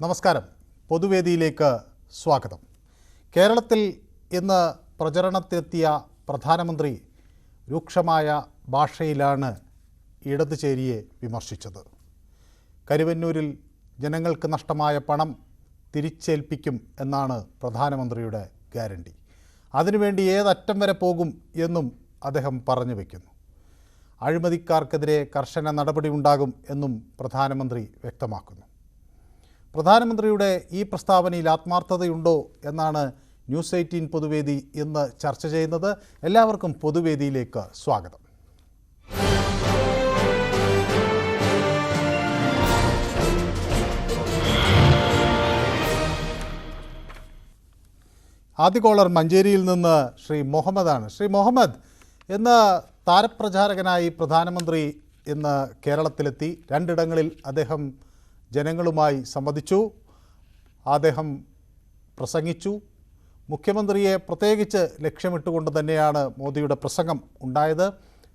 നമസ്കാരം. പൊതുവേദിയിലേക്ക് സ്വാഗതം. കേരളത്തിൽ ഇന്ന് പ്രചരണത്തിലെത്തിയ പ്രധാനമന്ത്രി രൂക്ഷമായ ഭാഷയിലാണ് ഇടതുചേരിയെ വിമർശിച്ചത്. കരുവന്നൂരിൽ ജനങ്ങൾക്ക് നഷ്ടമായ പണം തിരിച്ചേൽപ്പിക്കും എന്നാണ് പ്രധാനമന്ത്രിയുടെ ഗ്യാരണ്ടി. അതിനുവേണ്ടി ഏതറ്റം വരെ പോകും എന്നും അദ്ദേഹം പറഞ്ഞു വയ്ക്കുന്നു. അഴിമതിക്കാർക്കെതിരെ കർശന നടപടി ഉണ്ടാകും എന്നും പ്രധാനമന്ത്രി വ്യക്തമാക്കുന്നു. പ്രധാനമന്ത്രിയുടെ ഈ പ്രസ്താവനയിൽ ആത്മാർത്ഥതയുണ്ടോ എന്നാണ് ന്യൂസ് 18 പൊതുവേദി ഇന്ന് ചർച്ച ചെയ്യുന്നത്. എല്ലാവർക്കും പൊതുവേദിയിലേക്ക് സ്വാഗതം. ആദ്യ കോളർ മഞ്ചേരിയിൽ നിന്ന് ശ്രീ മുഹമ്മദാണ്. ശ്രീ മുഹമ്മദ്, ഇന്ന് താരപ്രചാരകനായി പ്രധാനമന്ത്രി ഇന്ന് കേരളത്തിലെത്തി. രണ്ടിടങ്ങളിൽ അദ്ദേഹം ജനങ്ങളുമായി സംവദിച്ചു, അദ്ദേഹം പ്രസംഗിച്ചു. മുഖ്യമന്ത്രിയെ പ്രത്യേകിച്ച് ലക്ഷ്യമിട്ടുകൊണ്ട് തന്നെയാണ് മോദിയുടെ പ്രസംഗം ഉണ്ടായത്.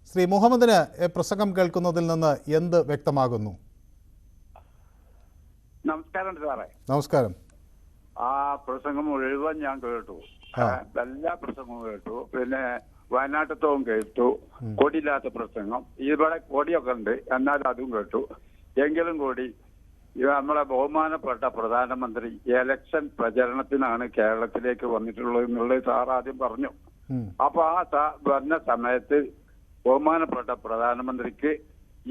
ശ്രീ മുഹമ്മദിന് പ്രസംഗം കേൾക്കുന്നതിൽ നിന്ന് എന്ത് വ്യക്തമാകുന്നു? നമസ്കാരം സാറേ. നമസ്കാരം. ആ പ്രസംഗം മുഴുവൻ ഞാൻ കേട്ടു, എല്ലാ പ്രസംഗവും കേട്ടു. പിന്നെ വയനാട്ടത്തവും കേട്ടു, കൊടിയില്ലാത്ത പ്രസംഗം. ഇവിടെ കൊടിയൊക്കെ ഉണ്ട്, എന്നാൽ അതും കേട്ടു. എങ്കിലും കൂടി നമ്മളെ ബഹുമാനപ്പെട്ട പ്രധാനമന്ത്രി എലക്ഷൻ പ്രചരണത്തിനാണ് കേരളത്തിലേക്ക് വന്നിട്ടുള്ളത് എന്നുള്ളത് സാർ ആദ്യം പറഞ്ഞു. അപ്പൊ ആ വന്ന സമയത്ത് ബഹുമാനപ്പെട്ട പ്രധാനമന്ത്രിക്ക്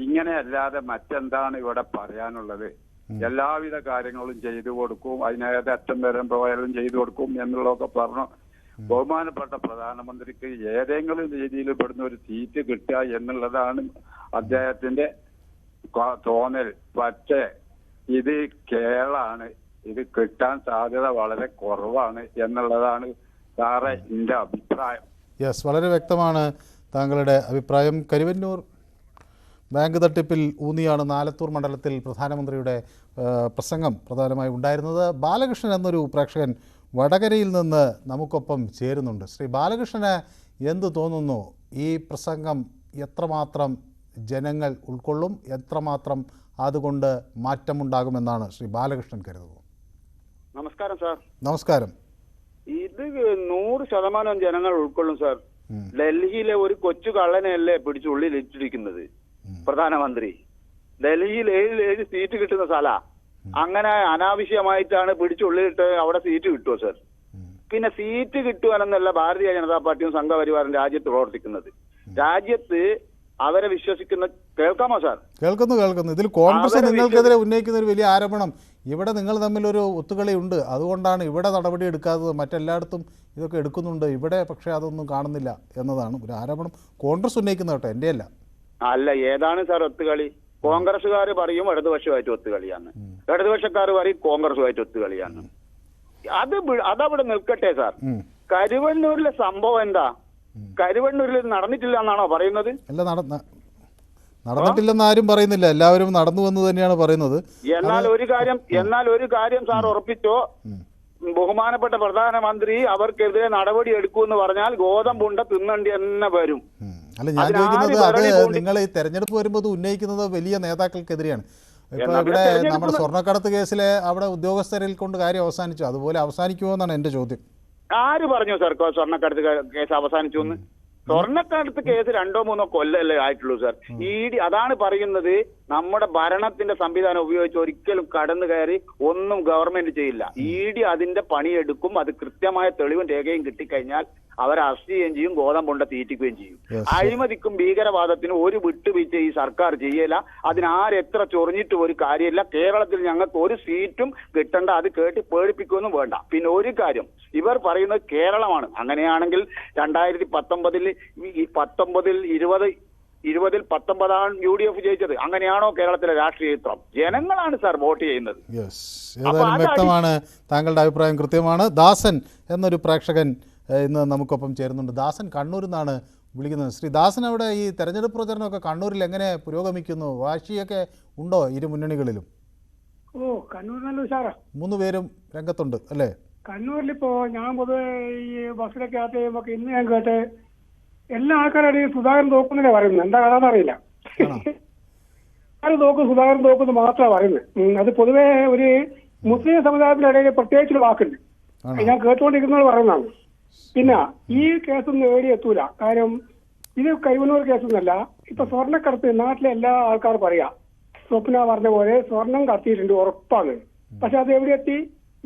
ഇങ്ങനെയല്ലാതെ മറ്റെന്താണ് ഇവിടെ പറയാനുള്ളത്? എല്ലാവിധ കാര്യങ്ങളും ചെയ്തു കൊടുക്കും, അതിനേത് അറ്റം വരെ പോയാലും ചെയ്തു കൊടുക്കും എന്നുള്ളതൊക്കെ പറഞ്ഞു. ബഹുമാനപ്പെട്ട പ്രധാനമന്ത്രിക്ക് ഏതെങ്കിലും രീതിയിൽ ഇവിടുന്ന് ഒരു സീറ്റ് കിട്ടുക എന്നുള്ളതാണ് അദ്ദേഹത്തിന്റെ തോന്നൽ. പക്ഷേ ഇത് കേരളമാണ്, ഇത് കിട്ടാൻ സാധ്യത വളരെ കുറവാണ് എന്നുള്ളതാണ് സാറേ എൻ്റെ അഭിപ്രായം. യെസ്, വളരെ വ്യക്തമാണ് താങ്കളുടെ അഭിപ്രായം. കരുവന്നൂർ ബാങ്ക് തട്ടിപ്പിൽ ഊന്നിയാണ് നാലത്തൂർ മണ്ഡലത്തിൽ പ്രധാനമന്ത്രിയുടെ പ്രസംഗം പ്രധാനമായി ഉണ്ടായിരുന്നത്. ബാലകൃഷ്ണൻ എന്നൊരു പ്രേക്ഷകൻ വടകരയിൽ നിന്ന് നമുക്കൊപ്പം ചേരുന്നുണ്ട്. ശ്രീ ബാലകൃഷ്ണന് എന്ത് തോന്നുന്നു? ഈ പ്രസംഗം എത്രമാത്രം ജനങ്ങൾ ഉൾക്കൊള്ളും, എത്രമാത്രം അതുകൊണ്ട് മാറ്റമുണ്ടാകുമെന്നാണ് ശ്രീ ബാലകൃഷ്ണൻ കരുതുന്നത്? നമസ്കാരം സാർ. നമസ്കാരം. ഇത് 100% ജനങ്ങൾ ഉൾക്കൊള്ളും സാർ. ഡൽഹിയിലെ ഒരു കൊച്ചു കള്ളനെയല്ലേ പിടിച്ചുള്ളിൽ ഇട്ടിരിക്കുന്നത് പ്രധാനമന്ത്രി. ഡൽഹിയിൽ 7 സീറ്റ് കിട്ടുന്ന സ്ഥല, അങ്ങനെ അനാവശ്യമായിട്ടാണ് പിടിച്ചുള്ളിലിട്ട് അവിടെ സീറ്റ് കിട്ടുമോ സാർ? പിന്നെ സീറ്റ് കിട്ടുവാനെന്നല്ല ഭാരതീയ ജനതാ പാർട്ടിയും സംഘപരിവാറും രാജ്യത്ത് പ്രവർത്തിക്കുന്നത്. രാജ്യത്ത് അവരെ വിശ്വസിക്കുന്ന, കേൾക്കാമോ സാർ? കേൾക്കുന്നു. ഇതിൽ കോൺഗ്രസ് നിങ്ങൾക്കെതിരെ ഉന്നയിക്കുന്ന ഒരു വലിയ ആരോപണം, ഇവിടെ നിങ്ങൾ തമ്മിലൊരു ഒത്തുകളി ഉണ്ട്, അതുകൊണ്ടാണ് ഇവിടെ നടപടി എടുക്കാത്തത്, മറ്റെല്ലായിടത്തും ഇതൊക്കെ എടുക്കുന്നുണ്ട്, ഇവിടെ പക്ഷേ അതൊന്നും കാണുന്നില്ല എന്നതാണ് ഒരു ആരോപണം കോൺഗ്രസ് ഉന്നയിക്കുന്നത് കേട്ടോ, എൻ്റെ അല്ല. അല്ല, ഏതാണ് സാർ ഒത്തുകളി? കോൺഗ്രസ്സുകാർ പറയും ഇടതുപക്ഷമായിട്ട് ഒത്തുകളിയാണ്, ഇടതുപക്ഷക്കാർ പറയും കോൺഗ്രസുമായിട്ട് ഒത്തുകളിയാണ്. അതവിടെ നിൽക്കട്ടെ സാർ. കരുവന്നൂരിലെ സംഭവം എന്താ? കരുവന്നൂരിൽ നടന്നിട്ടില്ല എന്നാണോ പറയുന്നത്? അല്ല, നടന്നിട്ടില്ലെന്ന് ആരും പറയുന്നില്ല, എല്ലാവരും നടന്നു എന്ന് തന്നെയാണ് പറയുന്നത്. എന്നാൽ ഒരു കാര്യം സാർ ഉറപ്പിച്ചോ, ബഹുമാനപ്പെട്ട പ്രധാനമന്ത്രി അവർക്കെതിരെ നടപടി എടുക്കുമെന്ന് പറഞ്ഞാൽ ഗോതമ്പുണ്ട തിന്നണ്ടി തന്നെ വരും. അല്ല, ഞാൻ ചോദിക്കുന്നത് അത് നിങ്ങൾ ഈ തെരഞ്ഞെടുപ്പ് വരുമ്പോൾ ഉന്നയിക്കുന്നത് വലിയ നേതാക്കൾക്കെതിരെയാണ്. ഇപ്പൊ ഇവിടെ നമ്മുടെ സ്വർണ്ണക്കടത്ത് കേസിലെ അവിടെ ഉദ്യോഗസ്ഥരിൽ കൊണ്ട് കാര്യം അവസാനിച്ചു, അതുപോലെ അവസാനിക്കുമോ എന്നാണ് എന്റെ ചോദ്യം. ആര് പറഞ്ഞു സാർ സ്വർണ്ണക്കടത്ത് കേസ് അവസാനിച്ചു എന്ന്? സ്വർണ്ണക്കടത്ത് കേസ് 2-3 കൊല്ലല്ലേ ആയിട്ടുള്ളൂ സാർ. അതാണ് പറയുന്നത്, നമ്മുടെ ഭരണത്തിന്റെ സംവിധാനം ഉപയോഗിച്ച് ഒരിക്കലും കടന്നു കയറി ഒന്നും ഗവൺമെന്റ് ചെയ്യില്ല. അതിന്റെ പണിയെടുക്കും. അത് കൃത്യമായ തെളിവും രേഖയും കിട്ടിക്കഴിഞ്ഞാൽ അവരെ അറസ്റ്റ് ചെയ്യുകയും ചെയ്യും, ഗോതമ്പുണ്ട തീറ്റിക്കുകയും ചെയ്യും. അഴിമതിക്കും ഭീകരവാദത്തിനും ഒരു വിട്ടുവീഴ്ച ഈ സർക്കാർ ചെയ്യല. അതിനാരെത്ര ചൊറിഞ്ഞിട്ടും ഒരു കാര്യമില്ല. കേരളത്തിൽ ഞങ്ങൾക്ക് ഒരു സീറ്റും കിട്ടണ്ട, അത് കേട്ട് പേടിപ്പിക്കുകയൊന്നും വേണ്ട. പിന്നെ ഒരു കാര്യം, ഇവർ പറയുന്നത് കേരളമാണ്. അങ്ങനെയാണെങ്കിൽ 2019 2019 UDF ജയിച്ചത്. അങ്ങനെയാണോ കേരളത്തിലെ രാഷ്ട്രീയ ചിത്രം? ജനങ്ങളാണ് സാർ വോട്ട് ചെയ്യുന്നത്. വ്യക്തമാണ്, താങ്കളുടെ അഭിപ്രായം കൃത്യമാണ്. ദാസൻ എന്നൊരു പ്രേക്ഷകൻ ഇന്ന് നമുക്കൊപ്പം ചേരുന്നുണ്ട്. ദാസൻ കണ്ണൂരിൽ നിന്നാണ് വിളിക്കുന്നത്. ശ്രീ ദാസൻ, അവിടെ ഈ തെരഞ്ഞെടുപ്പ് പ്രചരണമൊക്കെ കണ്ണൂരിൽ എങ്ങനെ പുരോഗമിക്കുന്നു? വാശിയൊക്കെ ഉണ്ടോ ഇരു മുന്നണികളിലും? കണ്ണൂർ നല്ല ഉഷാറാ. 3 പേരും രംഗത്തുണ്ട് അല്ലേ? കണ്ണൂരിലിപ്പോ ഞാൻ പൊതുവെ ഈ ബസ്സിലൊക്കെ യാത്ര ചെയ്യുമ്പോ ഇന്ന് ഞാൻ കേട്ട് എല്ലാ ആൾക്കാരും സുധാകരൻ തോക്കുന്നില്ലേ പറയുന്നത്. എന്താ കഥാന്ന് അറിയില്ല. സുധാകരൻ തോക്കുന്നു മാത്രമാണ് പറയുന്നത്. അത് പൊതുവെ ഒരു മുസ്ലിം സമുദായത്തിന്റെ ഇടയിൽ പ്രത്യേകിച്ചൊരു വാക്കുണ്ട്, ഞാൻ കേട്ടുകൊണ്ടിരിക്കുന്നത് പറയുന്നതാണ്. പിന്നെ ഈ കേസൊന്നും എത്തൂല. കാര്യം ഇത് കരിവന്നൂർ കേസൊന്നല്ല. ഇപ്പൊ സ്വർണ്ണക്കടത്ത് നാട്ടിലെ എല്ലാ ആൾക്കാരും പറയാം, സ്വപ്ന പറഞ്ഞ പോലെ സ്വർണം കടത്തിയിട്ടുണ്ട് ഉറപ്പാണ്. പക്ഷെ അത് എവിടെ എത്തി?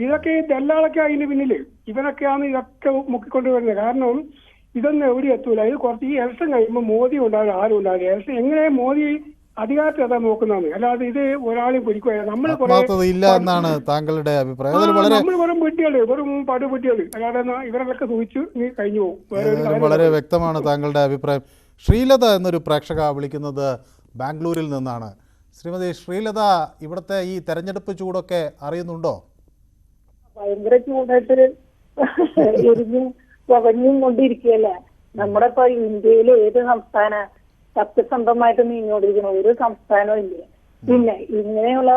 ഇതൊക്കെ ഈ ദല്ലാളൊക്കെ അതിന് പിന്നില്, ഇവനൊക്കെയാണ് ഇതൊക്കെ മുക്കിക്കൊണ്ടുവരുന്നത്. കാരണം ഇതൊന്നും എവിടെ എത്തൂല. ഇത് കുറച്ച് ഈ ഇലക്ഷൻ കഴിയുമ്പോൾ മോദി ഉണ്ടാവില്ല, ആരും ഉണ്ടാവില്ല. ഇലക്ഷൻ എങ്ങനെ മോദി അധികാരത്തിൽ അതാ നോക്കുന്നതാണ്, അല്ലാതെ ഇത് ഒരാളെയും പിടിക്കുക. നമ്മൾ ഇല്ല എന്നാണ് താങ്കളുടെ അഭിപ്രായം. നമ്മൾ വെറും പെട്ടികള്, വെറും പടുപെട്ടികള്, അല്ലാതെ ഇവരൊക്കെ സൂചിച്ച് കഴിഞ്ഞു പോകും. വളരെ വ്യക്തമാണ് താങ്കളുടെ അഭിപ്രായം. ശ്രീലത എന്നൊരു പ്രേക്ഷക വിളിക്കുന്നത് ബാംഗ്ലൂരിൽ നിന്നാണ്. ശ്രീമതി ശ്രീലത, ഇവിടുത്തെ ഈ തെരഞ്ഞെടുപ്പ് ചൂടൊക്കെ അറിയുന്നുണ്ടോ? ഭയങ്കര ചൂടായിട്ട് എരിഞ്ഞും പുകഞ്ഞും കൊണ്ടിരിക്കുകയല്ലേ. നമ്മുടെ ഇപ്പൊ ഇന്ത്യയിലെ ഏത് സംസ്ഥാന സത്യസന്ധമായിട്ട് നീങ്ങിക്കൊണ്ടിരിക്കുന്ന ഒരു സംസ്ഥാനവും ഇല്ല. പിന്നെ ഇങ്ങനെയുള്ള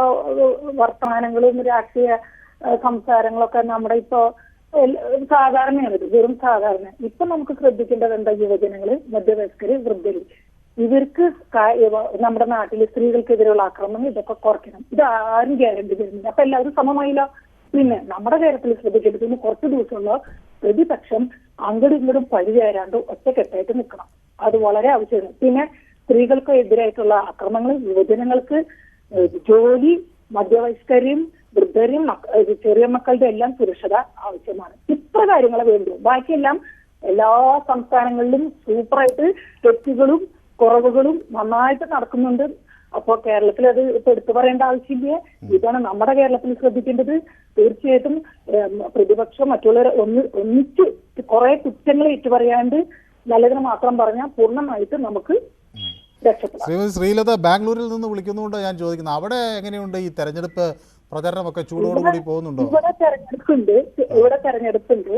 വർത്തമാനങ്ങളും രാഷ്ട്രീയ സംസാരങ്ങളൊക്കെ നമ്മുടെ ഇപ്പോ സാധാരണയാണ്, വെറും സാധാരണ. ഇപ്പൊ നമുക്ക് ശ്രദ്ധിക്കേണ്ടത് എന്താ? യുവജനങ്ങള്, മധ്യവയസ്കര്, വൃദ്ധര്, ഇവർക്ക് നമ്മുടെ നാട്ടിലെ സ്ത്രീകൾക്കെതിരെയുള്ള ആക്രമണം ഇതൊക്കെ കുറയ്ക്കണം. ഇത് ആരും ഗ്യാരണ്ടി തരുന്നില്ല. അപ്പൊ എല്ലാവരും സമമായില്ല. പിന്നെ നമ്മുടെ കേരളത്തിൽ ശ്രദ്ധിക്കേണ്ടത് ഇന്ന് കുറച്ച് ദിവസമുള്ള പ്രതിപക്ഷം അങ്ങോട്ടും ഇങ്ങോട്ടും പഴിചേരാണ്ട് ഒറ്റക്കെട്ടായിട്ട് നിൽക്കണം. അത് വളരെ ആവശ്യമാണ്. പിന്നെ സ്ത്രീകൾക്ക് എതിരായിട്ടുള്ള ആക്രമണങ്ങൾ, യുവജനങ്ങൾക്ക് ജോലി, മധ്യവയസ്കരെയും വൃദ്ധരെയും ചെറിയ മക്കളുടെ എല്ലാം സുരക്ഷത ആവശ്യമാണ്. ഇത്ര കാര്യങ്ങളെ വേണ്ടു. ബാക്കിയെല്ലാം എല്ലാ സംസ്ഥാനങ്ങളിലും സൂപ്പറായിട്ട് തെറ്റുകളും കുറവുകളും നന്നായിട്ട് നടക്കുന്നുണ്ട്. അപ്പോ കേരളത്തിൽ അത് ഇപ്പൊ എടുത്തു പറയേണ്ട ആവശ്യമില്ല. ഇതാണ് നമ്മുടെ കേരളത്തിൽ ശ്രദ്ധിക്കേണ്ടത്. തീർച്ചയായിട്ടും പ്രതിപക്ഷം മറ്റുള്ളവരെ ഒന്നിച്ച് കുറെ കുറ്റങ്ങൾ ഏറ്റുപറയാണ്ട് നല്ലതിന് മാത്രം പറഞ്ഞാൽ പൂർണ്ണമായിട്ട് നമുക്ക് രക്ഷപ്പെടാം. ശ്രീമതി ശ്രീലത ബാംഗ്ലൂരിൽ നിന്ന് വിളിക്കുന്നതുകൊണ്ട് ഞാൻ ചോദിക്കുന്നത്, അവിടെ എങ്ങനെയുണ്ട് ഈ തെരഞ്ഞെടുപ്പ് പ്രചരണമൊക്കെ? ചൂടോടുകൂടി പോകുന്നുണ്ടോ? ഇവിടെ തെരഞ്ഞെടുപ്പുണ്ട്.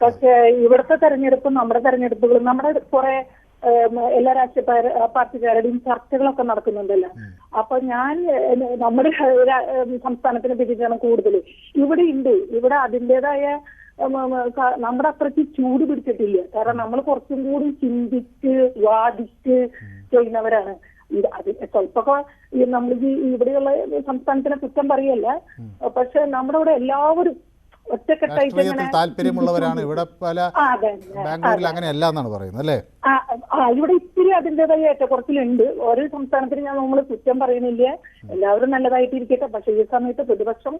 പക്ഷെ ഇവിടുത്തെ തെരഞ്ഞെടുപ്പും നമ്മുടെ തെരഞ്ഞെടുപ്പുകളും നമ്മുടെ കുറെ എല്ലാ രാഷ്ട്രീയ പാർട്ടിക്കാരുടെയും ചർച്ചകളൊക്കെ നടക്കുന്നുണ്ടല്ലോ. അപ്പൊ ഞാൻ നമ്മുടെ സംസ്ഥാനത്തിനെ പറ്റിയിട്ടാണ് കൂടുതൽ. ഇവിടെ ഉണ്ട്, ഇവിടെ അതിൻ്റെതായ നമ്മുടെ അത്രയ്ക്ക് ചൂട് പിടിച്ചിട്ടില്ല. കാരണം നമ്മൾ കുറച്ചും കൂടി ചിന്തിച്ച് വാദിച്ച് ചെയ്യുന്നവരാണ്. അത് സ്വല്പമൊക്കെ നമ്മൾ ഇവിടെയുള്ള സംസ്ഥാനത്തിനെ കുറ്റം പറയല്ല. പക്ഷെ നമ്മുടെ ഇവിടെ എല്ലാവരും ഒറ്റക്കെട്ടായിട്ട് താല്പര്യമുള്ളവരാണ്. ഇവിടെ പല ബാംഗ്ലൂരിൽ അങ്ങനെയല്ല എന്നാണ് പറയുന്നത് അല്ലേ? ഇവിടെ ഇത്തിരി അതിൻ്റെതായ ഏറ്റക്കുറച്ചിലുണ്ട്. ഓരോ സംസ്ഥാനത്തിന് നമ്മൾ കുറ്റം പറയുന്നില്ല, എല്ലാവരും നല്ലതായിട്ട് ഇരിക്കട്ടെ. പക്ഷെ ഈ സമയത്ത് പ്രതിപക്ഷം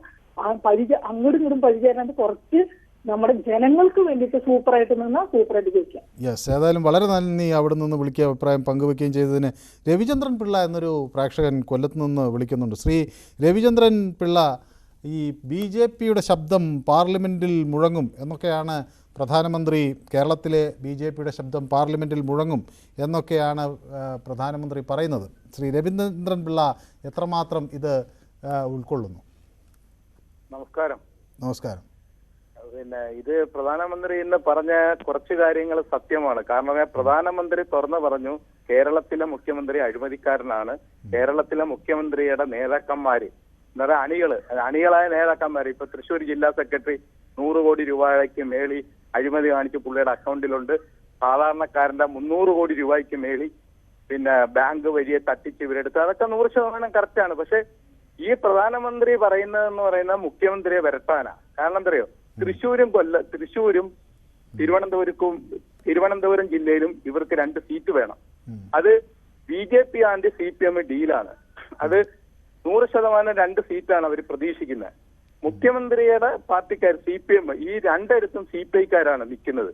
അങ്ങോട്ടും ഇങ്ങോട്ടും പരിചയമായിട്ട് കുറച്ച് നമ്മുടെ ജനങ്ങൾക്ക് വേണ്ടിയിട്ട് സൂപ്പറായിട്ട് നിന്നാൽ സൂപ്പറായിട്ട് ജയിക്കാം. യെസ്, ഏതായാലും വളരെ നന്ദി അവിടെ നിന്ന് വിളിക്കുക, അഭിപ്രായം പങ്കുവെക്കുകയും ചെയ്തതിന്. രവിചന്ദ്രൻ പിള്ള എന്നൊരു പ്രേക്ഷകൻ കൊല്ലത്ത് നിന്ന് വിളിക്കുന്നുണ്ട്. ശ്രീ രവിചന്ദ്രൻ പിള്ള, ഈ BJPയുടെ ശബ്ദം പാർലമെൻറ്റിൽ മുഴങ്ങും എന്നൊക്കെയാണ് പ്രധാനമന്ത്രി, കേരളത്തിലെ BJPയുടെ ശബ്ദം പാർലമെൻറ്റിൽ മുഴങ്ങും എന്നൊക്കെയാണ് പ്രധാനമന്ത്രി പറയുന്നത്. ശ്രീ രവീന്ദ്രൻ പിള്ള എത്രമാത്രം ഇത് ഉൾക്കൊള്ളുന്നു? നമസ്കാരം. നമസ്കാരം. പിന്നെ ഇത് പ്രധാനമന്ത്രി ഇന്ന് പറഞ്ഞ കുറച്ച് കാര്യങ്ങൾ സത്യമാണ്. കാരണം പ്രധാനമന്ത്രി തുറന്നു പറഞ്ഞു, കേരളത്തിലെ മുഖ്യമന്ത്രി അഴിമതിക്കാരനാണ്. കേരളത്തിലെ മുഖ്യമന്ത്രിയുടെ നേതാക്കന്മാര് എന്താ അണികളായ നേതാക്കന്മാർ, ഇപ്പൊ തൃശ്ശൂർ ജില്ലാ സെക്രട്ടറി 100 കോടി രൂപയ്ക്ക് മേളി അഴിമതി കാണിച്ച് പുള്ളിയുടെ അക്കൗണ്ടിലുണ്ട്. സാധാരണക്കാരന്റെ 300 കോടി രൂപയ്ക്ക് മേളി പിന്നെ ബാങ്ക് വഴിയെ തട്ടിച്ച് ഇവരെടുത്ത്, അതൊക്കെ 100% കറക്റ്റാണ്. പക്ഷെ ഈ പ്രധാനമന്ത്രി പറയുന്നതെന്ന് പറയുന്ന മുഖ്യമന്ത്രിയെ വരട്ടാനാ. കാരണം എന്തറിയോ? തൃശ്ശൂരും തിരുവനന്തപുരം ജില്ലയിലും ഇവർക്ക് 2 സീറ്റ് വേണം. അത് BJP ആൻഡ് CPM ഡീലാണ്. അത് 100% 2 സീറ്റാണ് അവർ പ്രതീക്ഷിക്കുന്നത്. മുഖ്യമന്ത്രിയുടെ പാർട്ടിക്കാർ CPM ഈ രണ്ടിടത്തും CPIക്കാരാണ് നിൽക്കുന്നത്.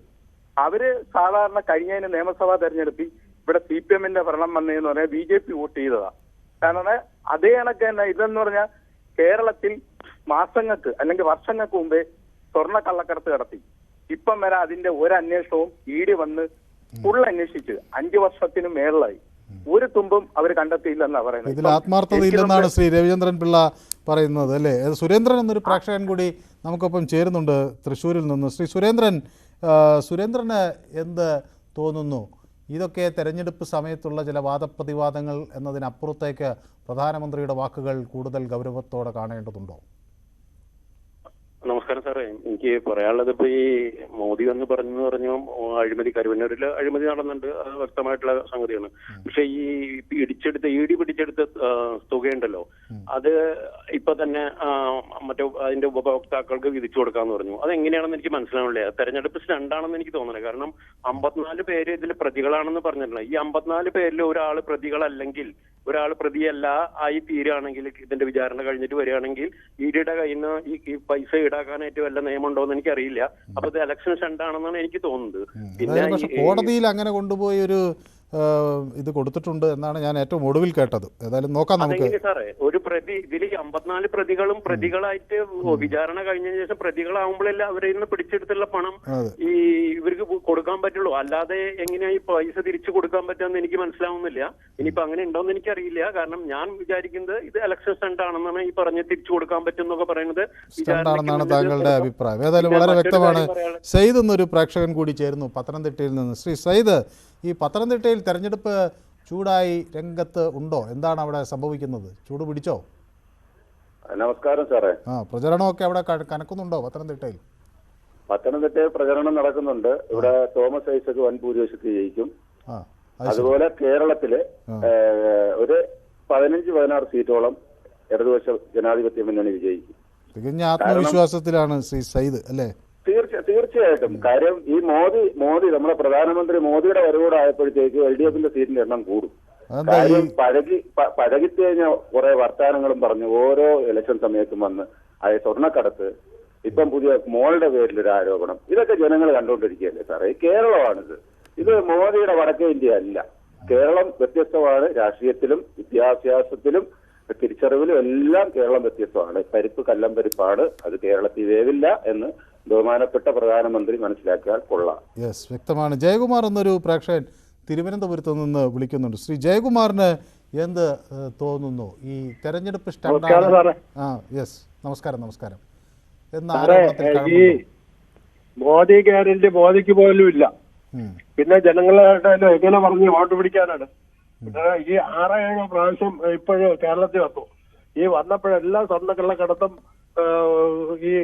അവര് സാധാരണ കഴിഞ്ഞ നിയമസഭാ തെരഞ്ഞെടുപ്പിൽ ഇവിടെ CPMന്റെ ഭരണം വന്നതെന്ന് പറഞ്ഞാൽ BJP വോട്ട് ചെയ്തതാ. കാരണം അതേ കണക്ക് തന്നെ ഇതെന്ന് പറഞ്ഞാൽ കേരളത്തിൽ മാസങ്ങൾക്ക് അല്ലെങ്കിൽ വർഷങ്ങൾക്ക് മുമ്പേ സ്വർണ്ണ കള്ളക്കടത്ത് നടത്തി. ഇപ്പം വരെ അതിന്റെ ഒരു അന്വേഷണവും ED വന്ന് ഫുൾ അന്വേഷിച്ച് 5 വർഷത്തിന് മേളിലായി. ഒരു തുമ്പും അവർ കണ്ടെത്തിയില്ലെന്നാണ് പറയുന്നത്. ഇതിൽ ആത്മാർത്ഥതയില്ലെന്നാണ് ശ്രീ രവിചന്ദ്രൻ പിള്ള പറയുന്നത് അല്ലേ? സുരേന്ദ്രൻ എന്നൊരു പ്രേക്ഷകൻ കൂടി നമുക്കൊപ്പം ചേരുന്നുണ്ട് തൃശ്ശൂരിൽ നിന്ന്. ശ്രീ സുരേന്ദ്രന് എന്ത് തോന്നുന്നു? ഇതൊക്കെ തെരഞ്ഞെടുപ്പ് സമയത്തുള്ള ചില വാദപ്രതിവാദങ്ങൾ എന്നതിനപ്പുറത്തേക്ക് പ്രധാനമന്ത്രിയുടെ വാക്കുകൾ കൂടുതൽ ഗൗരവത്തോടെ കാണേണ്ടതുണ്ടോ? നമസ്കാരം സാറേ, എനിക്ക് പറയാനുള്ളത് ഇപ്പൊ ഈ മോദി എന്ന് പറഞ്ഞു അഴിമതി, കരുവന്നൂരിൽ അഴിമതി നടന്നുണ്ട്, അത് വ്യക്തമായിട്ടുള്ള സംഗതിയാണ്. പക്ഷെ ഈ ED പിടിച്ചെടുത്ത തുകയുണ്ടല്ലോ, അത് ഇപ്പൊ തന്നെ മറ്റേ അതിന്റെ ഉപഭോക്താക്കൾക്ക് വിധിച്ചു കൊടുക്കാന്ന് പറഞ്ഞു. അതെങ്ങനെയാണെന്ന് എനിക്ക് മനസ്സിലാവില്ല. തെരഞ്ഞെടുപ്പ് സ്റ്റണ്ടാണെന്ന് എനിക്ക് തോന്നുന്നത്. കാരണം 54 പേര് ഇതിൽ പ്രതികളാണെന്ന് പറഞ്ഞിട്ടുണ്ട്. ഈ 54 പേരിൽ ഒരാൾ പ്രതികളല്ലെങ്കിൽ, ഒരാൾ പ്രതിയല്ല ആയി തീരുകയാണെങ്കിൽ, ഇതിന്റെ വിചാരണ കഴിഞ്ഞിട്ട് വരികയാണെങ്കിൽ ഇഡിയുടെ കയ്യിൽ നിന്ന് ഈ പൈസ ഈടാക്കാനായിട്ട് വല്ല നിയമമുണ്ടോ എന്ന് എനിക്കറിയില്ല. അപ്പൊ ഇത് ഇലക്ഷൻ സ്റ്റണ്ടാണെന്നാണ് എനിക്ക് തോന്നുന്നത്. പക്ഷെ കോടതിയിൽ അങ്ങനെ കൊണ്ടുപോയി ഒരു ഇത് കൊടുത്തിട്ടുണ്ട് എന്നാണ് ഞാൻ ഏറ്റവും ഒടുവിൽ കേട്ടത്. ഏതായാലും നോക്കാം നമുക്ക്. സാറേ, ഒരു പ്രതി ഇതിൽ 54 പ്രതികളും പ്രതികളായിട്ട് വിചാരണ കഴിഞ്ഞതിന് ശേഷം പ്രതികളാവുമ്പോഴല്ല അവരിൽ നിന്ന് പിടിച്ചെടുത്തുള്ള പണം ഈ ഇവർക്ക് കൊടുക്കാൻ പറ്റുള്ളൂ. അല്ലാതെ എങ്ങനെയാ ഈ പൈസ തിരിച്ചു കൊടുക്കാൻ പറ്റുമെന്ന് എനിക്ക് മനസ്സിലാവുന്നില്ല. ഇനിയിപ്പോ അങ്ങനെ ഉണ്ടോന്ന് എനിക്കറിയില്ല. കാരണം ഞാൻ വിചാരിക്കുന്നത് ഇത് ഇലക്ഷൻ സ്റ്റണ്ട് ആണെന്നാണ് ഈ പറഞ്ഞ് തിരിച്ചു കൊടുക്കാൻ പറ്റും എന്നൊക്കെ പറയുന്നത്. സ്റ്റണ്ടാണെന്നാണ് താങ്കളുടെ അഭിപ്രായം. ഏതായാലും വളരെ വ്യക്തമാണ്. സയ്യിദ് എന്നൊരു പ്രേക്ഷകൻ കൂടി ചേരുന്നു പത്തനംതിട്ടയിൽ നിന്ന്. ശ്രീ സയ്യിദ്, ഈ പത്തനംതിട്ടയിൽ തെരഞ്ഞെടുപ്പ് ചൂടായി രംഗത്ത് ഉണ്ടോ? എന്താണ് അവിടെ സംഭവിക്കുന്നത്? ചൂട് പിടിച്ചോ? നമസ്കാരം സാറേ. പ്രചരണമൊക്കെ അവിടെ കനക്കുന്നുണ്ടോ പത്തനംതിട്ടയിൽ? പത്തനംതിട്ടയിൽ പ്രചരണം നടക്കുന്നുണ്ട്. ഇവിടെ തോമസ് ഐസക് വൻ ഭൂരിപക്ഷത്തിൽ ജയിക്കും. അതുപോലെ കേരളത്തില് ഒരു 15-16 സീറ്റോളം ഇടതുപക്ഷ ജനാധിപത്യ മുന്നണി വിജയിക്കും. തികഞ്ഞ ആത്മവിശ്വാസത്തിലാണ് ശ്രീ സയ്യിദ് അല്ലേ? തീർച്ചയായിട്ടും. കാര്യം ഈ മോദി നമ്മുടെ പ്രധാനമന്ത്രി മോദിയുടെ വരവോടെ ആയപ്പോഴത്തേക്ക് LDFന്റെ സീറ്റിന്റെ എണ്ണം കൂടും. കാര്യം പഴകിത്ത് കഴിഞ്ഞ കുറെ വർത്താനങ്ങളും പറഞ്ഞു ഓരോ ഇലക്ഷൻ സമയത്തും വന്ന് അതായത് സ്വർണ്ണക്കടത്ത്, ഇപ്പം പുതിയ മോളുടെ പേരിലൊരു ആരോപണം, ഇതൊക്കെ ജനങ്ങൾ കണ്ടുകൊണ്ടിരിക്കുകയല്ലേ സാറേ. കേരളമാണിത്. ഇത് മോദിയുടെ വടക്കേ ഇന്ത്യ അല്ല. കേരളം വ്യത്യസ്തമാണ്. രാഷ്ട്രീയത്തിലും വിദ്യാഭ്യാസത്തിലും തിരിച്ചറിവിലും എല്ലാം കേരളം വ്യത്യസ്തമാണ്. പരിപ്പ് കല്ലം പരിപ്പാണ്. അത് കേരളത്തിൽ വേവില്ല എന്ന് ബഹുമാനപ്പെട്ട പ്രധാനമന്ത്രി മനസ്സിലാക്കിയാൽ കൊള്ളാം. യെസ്, വ്യക്തമാണ്. ജയകുമാർ എന്നൊരു പ്രേക്ഷകൻ തിരുവനന്തപുരത്ത് നിന്ന് വിളിക്കുന്നുണ്ട്. ശ്രീ ജയകുമാറിന് എന്ത് തോന്നുന്നു? ഈ തെരഞ്ഞെടുപ്പ് സ്റ്റാൻഡാണ്. യെസ്, നമസ്കാരം. ഈ മോദി ഗ്യാരണ്ടി മോദിക്ക് പോലും ഇല്ല. പിന്നെ ജനങ്ങളായിട്ട് എങ്ങനെ പറഞ്ഞ് വോട്ട് പിടിക്കാനാണ്? ഈ 6-7 പ്രാവശ്യം ഇപ്പോഴും കേരളത്തിൽ വന്നു. ഈ വന്നപ്പോഴെല്ലാം സ്വർണ്ണക്കള്ളക്കടത്തും ഈ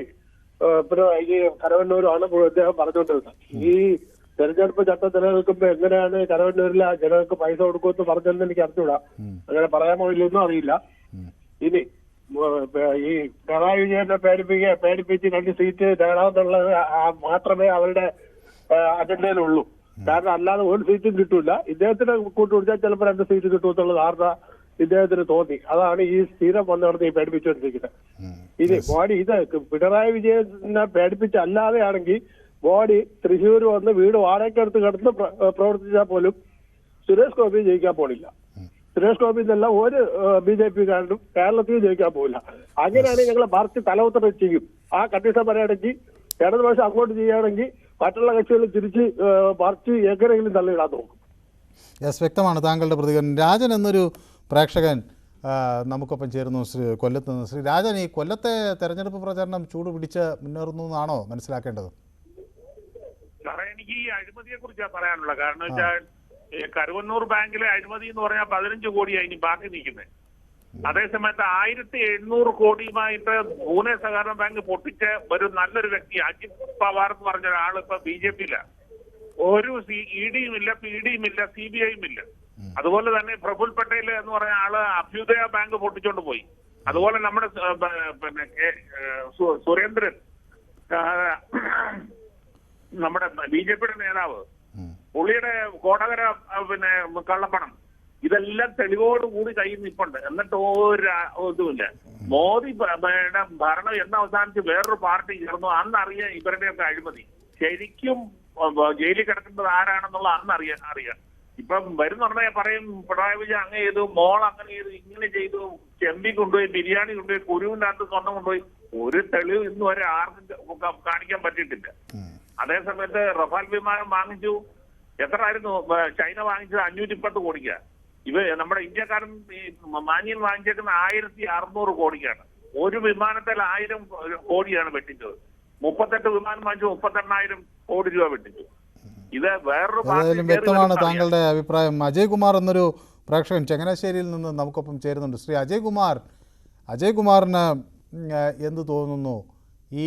കരവന്നൂരുമാണ് അദ്ദേഹം പറഞ്ഞുകൊണ്ടിരുന്നത്. ഈ തെരഞ്ഞെടുപ്പ് ചട്ടം നിലനിൽക്കുമ്പോ എങ്ങനെയാണ് കരവന്നൂരിലെ ജനങ്ങൾക്ക് പൈസ കൊടുക്കുമെന്ന് പറഞ്ഞതെന്ന് എനിക്ക് അറിഞ്ഞൂടാ. അങ്ങനെ പറയാമോ ഇല്ലെന്നും അറിയില്ല. ഇനി ഈ പിണറായി വിജയനെ പേടിപ്പിച്ച് 2 സീറ്റ് നേടാമെന്നുള്ളത് മാത്രമേ അവരുടെ അജണ്ടയിലുള്ളൂ. കാരണം അല്ലാതെ ഒരു സീറ്റും കിട്ടൂല. ഇദ്ദേഹത്തിന് കൂട്ടുപിടിച്ചാൽ ചിലപ്പോൾ 2 സീറ്റ് കിട്ടുമെന്നുള്ള ധാരണ ഇദ്ദേഹത്തിന് തോന്നി. അതാണ് ഈ സ്ഥിരം വന്നിടത്ത് ഈ പേടിപ്പിച്ചുകൊണ്ടിരിക്കുന്നത്. ഇത് മോഡി ഇത് പിണറായി വിജയനെ പേടിപ്പിച്ചല്ലാതെയാണെങ്കിൽ മോഡി തൃശ്ശൂർ വന്ന് വീട് വാടകയ്ക്കെടുത്ത് കിടന്ന് പ്രവർത്തിച്ചാൽ പോലും സുരേഷ് ഗോപി ജയിക്കാൻ പോണില്ല. സുരേഷ് ഗോപി എന്നല്ല ഒരു BJP കാരനും കേരളത്തിൽ ജയിക്കാൻ പോകില്ല. അങ്ങനെയാണെങ്കിൽ ഞങ്ങൾ പാർട്ടി തലവുത്തരം ചെയ്യും. ആ കണ്ടീഷൻ പറയുകയാണെങ്കിൽ ഇടതുപക്ഷം അങ്ങോട്ട് ചെയ്യുകയാണെങ്കിൽ മറ്റുള്ള കക്ഷികൾ തിരിച്ച് പാർട്ടി എങ്ങനെയെങ്കിലും തള്ളിയിടാൻ നോക്കും. യെസ്, വ്യക്തമാണ് താങ്കളുടെ പ്രതികരണം. രാജൻ എന്നൊരു പ്രേക്ഷകൻ നമുക്കൊപ്പം ചേരുന്നു കൊല്ലത്ത് നിന്ന്. ശ്രീ രാജൻ, ഈ കൊല്ലത്തെ തെരഞ്ഞെടുപ്പ് പ്രചാരണം ചൂട് പിടിച്ച് മുന്നേറുന്നു എന്നാണോ മനസ്സിലാക്കേണ്ടത്? സാറേ, എനിക്ക് ഈ അഴിമതിയെ കുറിച്ചാണ് പറയാനുള്ളത്. കാരണം വെച്ചാൽ കരുവന്നൂർ ബാങ്കിലെ അഴിമതി എന്ന് പറഞ്ഞാൽ 15 കോടിയായി ഇനി ബാക്കി നിൽക്കുന്നത്. അതേസമയത്ത് 1700 കോടിയുമായിട്ട് പൂനെ സഹകരണ ബാങ്ക് പൊട്ടിച്ച് ഒരു നല്ലൊരു വ്യക്തി അജിത് പവാർ എന്ന് പറഞ്ഞ ഒരാൾ ഇപ്പൊ BJP-യിലാണ്. ഒരു ED-യും ഇല്ല, PD-യും ഇല്ല, CBI-യും ഇല്ല. അതുപോലെ തന്നെ പ്രഫുൽ പട്ടേൽ എന്ന് പറഞ്ഞ ആള് അഭ്യുദയ ബാങ്ക് പൊട്ടിച്ചോണ്ട് പോയി. അതുപോലെ നമ്മുടെ പിന്നെ സുരേന്ദ്രൻ, നമ്മുടെ BJP-യുടെ നേതാവ്, പുള്ളിയുടെ കോടകര പിന്നെ കള്ളപ്പണം, ഇതെല്ലാം തെളിവോടുകൂടി കയ്യിൽ നിൽപ്പുണ്ട്. എന്നിട്ട് ഒരു ഇതുമില്ല. മോദി ഭരണം എന്ന് അവസാനിച്ച് വേറൊരു പാർട്ടി ചേർന്നു. അന്നറിയാം ഇവരുടെയൊക്കെ അഴിമതി. ശരിക്കും ജയിലിൽ കിടക്കുന്നത് ആരാണെന്നുള്ള അന്നറിയാം. ഇപ്പം വരുന്നുണ്ടെങ്കിൽ പറയും പിണറായി വിജയൻ അങ്ങനെ ചെയ്തു, മോൾ അങ്ങനെ ചെയ്തു, ഇങ്ങനെ ചെയ്തു, ചെമ്പി കൊണ്ടുപോയി, ബിരിയാണി കൊണ്ടുപോയി, കുരുവിന്റെ അകത്ത് സ്വർണ്ണം കൊണ്ടുപോയി. ഒരു തെളിവ് ഇന്ന് വരെ ആർക്കും കാണിക്കാൻ പറ്റിയിട്ടില്ല. അതേസമയത്ത് റഫാൽ വിമാനം വാങ്ങിച്ചു. എത്രയായിരുന്നു ചൈന വാങ്ങിച്ചത്? 510 കോടിക്കാണ്. നമ്മുടെ ഇന്ത്യക്കാരൻ ഈ മാന്യൻ വാങ്ങിച്ചേക്കുന്ന 1600 കോടിക്കാണ്. ഒരു വിമാനത്തിൽ 1000 കോടിയാണ് വെട്ടിച്ചത്. 38 വിമാനം വാങ്ങിച്ചു 38,000 കോടി രൂപ വെട്ടിച്ചു. ഇത് വേറൊരു വ്യക്തമാണ് താങ്കളുടെ അഭിപ്രായം. അജയ് കുമാർ എന്നൊരു പ്രേക്ഷകൻ ചങ്ങനാശ്ശേരിയിൽ നിന്ന് നമുക്കൊപ്പം ചേരുന്നുണ്ട്. ശ്രീ അജയ് കുമാറിന് എന്ത് തോന്നുന്നു? ഈ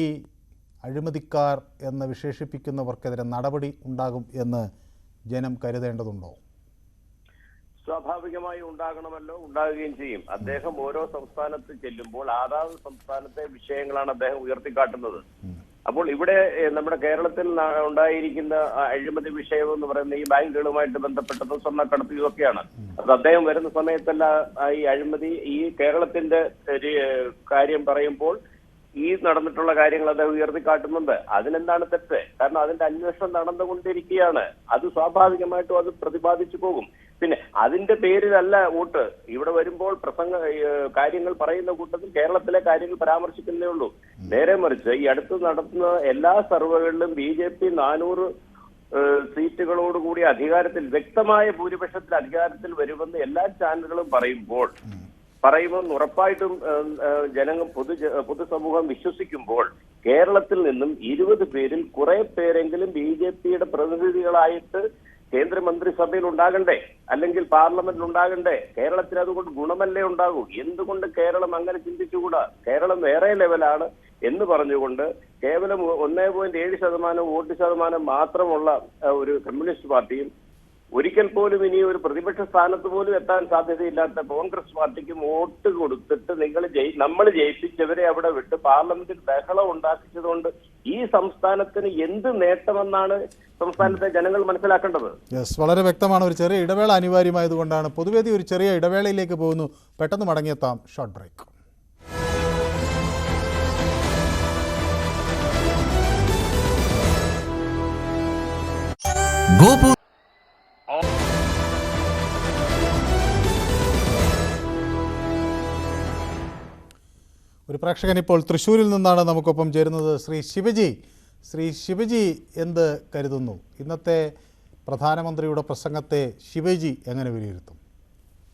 അഴിമതിക്കാർ എന്ന് വിശേഷിപ്പിക്കുന്നവർക്കെതിരെ നടപടി ഉണ്ടാകും എന്ന് ജനം കരുതേണ്ടതുണ്ടോ? സ്വാഭാവികമായി ഉണ്ടാകണമല്ലോ, ഉണ്ടാകുകയും ചെയ്യും. അദ്ദേഹം ഓരോ സംസ്ഥാനത്ത് ചെല്ലുമ്പോൾ അതാത് സംസ്ഥാനത്തെ വിഷയങ്ങളാണ് അദ്ദേഹം ഉയർത്തിക്കാട്ടുന്നത്. അപ്പോൾ ഇവിടെ നമ്മുടെ കേരളത്തിൽ ഉണ്ടായിരിക്കുന്ന അഴിമതി വിഷയം എന്ന് പറയുന്ന ഈ ബാങ്കുകളുമായിട്ട് ബന്ധപ്പെട്ടതും സ്വർണ്ണക്കടത്തും ഇതൊക്കെയാണ്. അത് അദ്ദേഹം വരുന്ന സമയത്തല്ല ഈ അഴിമതി ഈ കേരളത്തിന്റെ കാര്യം പറയുമ്പോൾ ഈ നടന്നിട്ടുള്ള കാര്യങ്ങൾ അദ്ദേഹം ഉയർത്തിക്കാട്ടുന്നുണ്ട്. അതിനെന്താണ് തെറ്റ്? കാരണം അതിന്റെ അന്വേഷണം നടന്നുകൊണ്ടിരിക്കുകയാണ്. അത് സ്വാഭാവികമായിട്ടും അത് പ്രതിപാദിച്ചു പോകും. പിന്നെ അതിന്റെ പേരിലല്ല വോട്ട്. ഇവിടെ വരുമ്പോൾ കാര്യങ്ങൾ പറയുന്ന കൂട്ടത്തിൽ കേരളത്തിലെ കാര്യങ്ങൾ പരാമർശിക്കുന്നേ ഉള്ളൂ. നേരെ മറിച്ച് ഈ അടുത്ത് നടത്തുന്ന എല്ലാ സർവേകളിലും BJP 400 സീറ്റുകളോടുകൂടി അധികാരത്തിൽ, വ്യക്തമായ ഭൂരിപക്ഷത്തിൽ അധികാരത്തിൽ വരുമെന്ന് എല്ലാ ചാനലുകളും പറയുമ്പോൾ ഉറപ്പായിട്ടും ജനങ്ങൾ പൊതുസമൂഹം വിശ്വസിക്കുമ്പോൾ കേരളത്തിൽ നിന്നും 20 പേരിൽ കുറെ പേരെങ്കിലും BJPയുടെ പ്രതിനിധികളായിട്ട് കേന്ദ്രമന്ത്രിസഭയിൽ ഉണ്ടാകണ്ടേ, അല്ലെങ്കിൽ പാർലമെന്റിൽ ഉണ്ടാകണ്ടേ? കേരളത്തിൽ അതുകൊണ്ട് ഗുണമല്ലേ ഉണ്ടാകൂ? എന്തുകൊണ്ട് കേരളം അങ്ങനെ ചിന്തിച്ചുകൂടാ? കേരളം വേറെ ലെവലാണ് എന്ന് പറഞ്ഞുകൊണ്ട് കേവലം 1.7% വോട്ട് ശതമാനം മാത്രമുള്ള ഒരു കമ്മ്യൂണിസ്റ്റ് പാർട്ടിയും ഒരിക്കൽ പോലും ഇനി ഒരു പ്രതിപക്ഷ സ്ഥാനത്ത് പോലും എത്താൻ സാധ്യതയില്ലാത്ത കോൺഗ്രസ് പാർട്ടിക്ക് വോട്ട് കൊടുത്തിട്ട് നമ്മൾ ജയിപ്പിച്ചവരെ അവിടെ വിട്ട് പാർലമെന്റിൽ ബഹളം ഉണ്ടാക്കിച്ചതുകൊണ്ട് ഈ സംസ്ഥാനത്തിന് എന്ത് നേട്ടമെന്നാണ് സംസ്ഥാനത്തെ ജനങ്ങൾ മനസ്സിലാക്കേണ്ടത്? വളരെ വ്യക്തമാണ്. ഒരു ചെറിയ ഇടവേള അനിവാര്യമായതുകൊണ്ടാണ് പൊതുവേദി ഒരു ചെറിയ ഇടവേളയിലേക്ക് പോകുന്നു. പെട്ടെന്ന് മടങ്ങിയെത്താം. Short break. ഒരു പ്രേക്ഷകൻ ഇപ്പോൾ തൃശ്ശൂരിൽ നിന്നാണ് നമുക്കൊപ്പം ചേരുന്നത്. ശ്രീ ശിവജി എന്ത് കരുതുന്നു? ഇന്നത്തെ പ്രധാനമന്ത്രിയുടെ പ്രസംഗത്തെ ശിവജി എങ്ങനെ വിലയിരുത്തും?